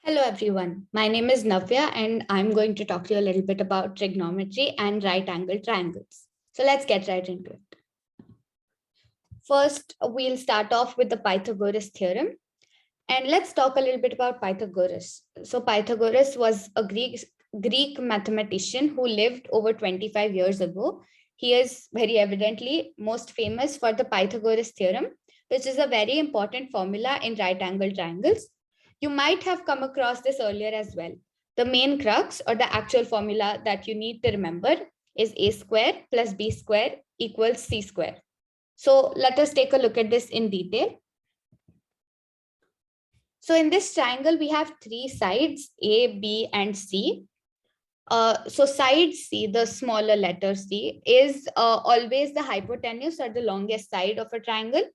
Hello everyone, my name is Navya and I'm going to talk to you a little bit about trigonometry and right angle triangles. So let's get right into it. First, we'll start off with the Pythagoras theorem and let's talk a little bit about Pythagoras. So Pythagoras was a Greek mathematician who lived over 25 years ago. He is very evidently most famous for the Pythagoras theorem, which is a very important formula in right angle triangles. You might have come across this earlier as well. The main crux or the actual formula that you need to remember is a square plus b square equals c square. So let us take a look at this in detail. So in this triangle, we have three sides, A, B, and C. So side C, the smaller letter C, is always the hypotenuse or the longest side of a triangle.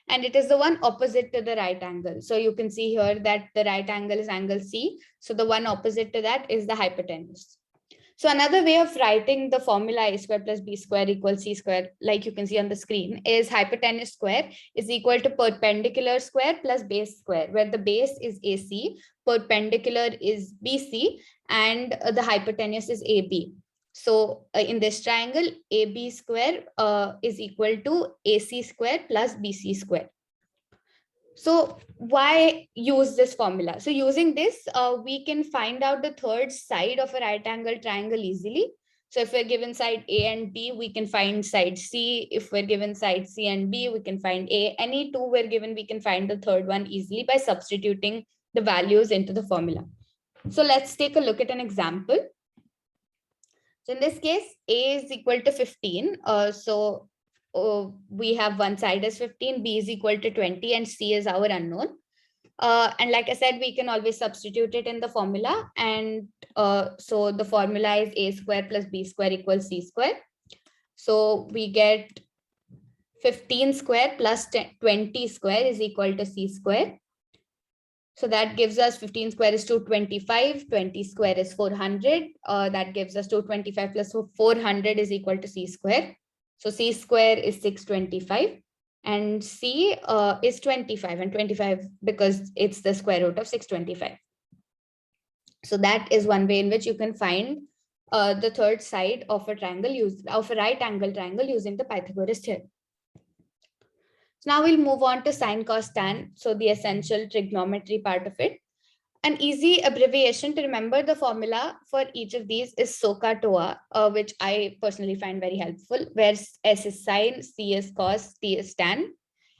And it is the one opposite to the right angle. So you can see here that the right angle is angle C. So the one opposite to that is the hypotenuse. So another way of writing the formula a square plus b square equals c square, like you can see on the screen, is hypotenuse square is equal to perpendicular square plus base square, where the base is AC, perpendicular is BC, and the hypotenuse is AB. So in this triangle, AB square is equal to AC square plus BC square. So why use this formula? So using this, we can find out the third side of a right angle triangle easily. So if we're given side A and B, we can find side C. If we're given side C and B, we can find A. Any two we're given, we can find the third one easily by substituting the values into the formula. So let's take a look at an example. So in this case, A is equal to 15. We have one side as 15, B is equal to 20, and C is our unknown. And like I said, we can always substitute it in the formula. And so the formula is A square plus B square equals C square. So we get 15 square plus 20 square is equal to C square. So that gives us 15 square is 225, 20 square is 400. That gives us 225 plus 400 is equal to C square. So C square is 625 and C is 25, and 25 because it's the square root of 625. So that is one way in which you can find the third side of a triangle of a right angle triangle using the Pythagoras theorem. So now we'll move on to sine, cos, tan. So the essential trigonometry part of it. An easy abbreviation to remember the formula for each of these is SOHCAHTOA, which I personally find very helpful, where S is sine, C is cos, T is tan,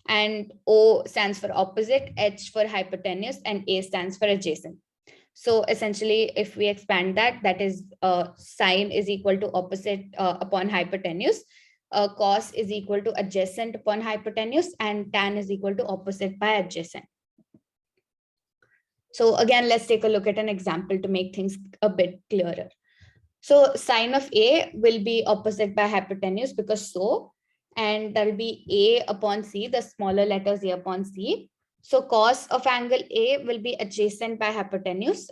and O stands for opposite, H for hypotenuse, and A stands for adjacent. So essentially, if we expand that, that is sine is equal to opposite upon hypotenuse, cos is equal to adjacent upon hypotenuse, and tan is equal to opposite by adjacent. So again, let's take a look at an example to make things a bit clearer. So sine of A will be opposite by hypotenuse because so, and that will be A upon C, the smaller letters A upon C. So cos of angle A will be adjacent by hypotenuse,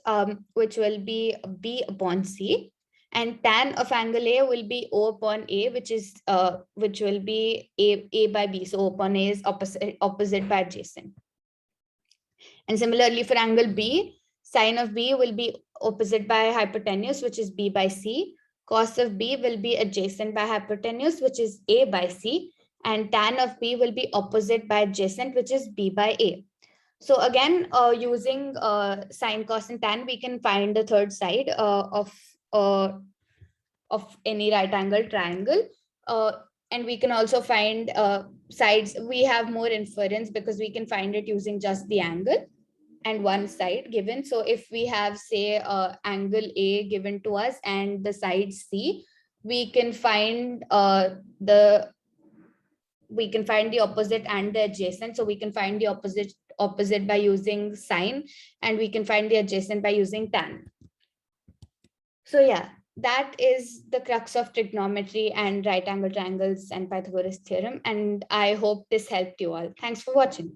which will be B upon C. And tan of angle A will be O upon A, which will be A by B. So O upon A is opposite by adjacent. And similarly for angle B, sine of B will be opposite by hypotenuse, which is B by C. Cos of B will be adjacent by hypotenuse, which is A by C. And tan of B will be opposite by adjacent, which is B by A. So again, using sine, cos, and tan, we can find the third side of any right angle triangle. And we can also find sides. We have more inference because we can find it using just the angle and one side given. So if we have, say, angle A given to us and the side C, we can find the opposite and the adjacent. So we can find the opposite by using sine, and we can find the adjacent by using tan. So yeah, that is the crux of trigonometry and right angle triangles and Pythagoras theorem. And I hope this helped you all. Thanks for watching.